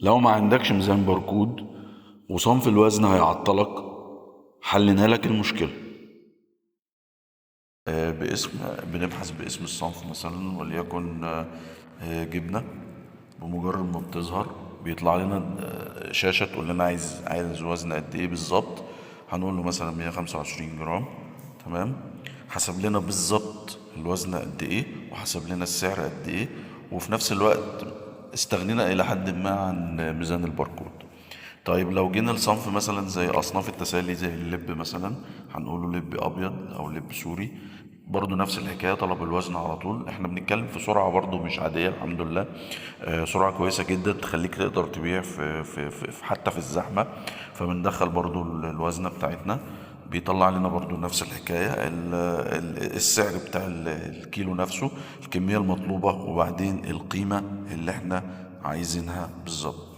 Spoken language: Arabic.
لو ما عندكش ميزان باركود وصنف الوزن هيعطلك، حلنا لك المشكلة. باسم بنبحث باسم الصنف مثلا، وليكن جبنة. بمجرد ما بتظهر بيطلع لنا شاشة تقول لنا عايز وزن قد ايه بالظبط. هنقول له مثلا 125 جرام. تمام. حسب لنا بالظبط الوزن قد ايه، وحسب لنا السعر قد ايه، وفي نفس الوقت استغنينا الى حد ما عن ميزان الباركود. طيب لو جينا لصنف مثلا زي اصناف التسالي زي اللب مثلا، هنقوله لب ابيض او لب سوري. برضو نفس الحكايه، طلب الوزن على طول. احنا بنتكلم في سرعه برضو مش عاديه الحمد لله. سرعه كويسه جدا تخليك تقدر تبيع حتى في الزحمه. فبندخل برضو الوزنه بتاعتنا، بيطلع لنا برضو نفس الحكاية، السعر بتاع الكيلو نفسه، الكمية المطلوبة، وبعدين القيمة اللي احنا عايزينها بالظبط.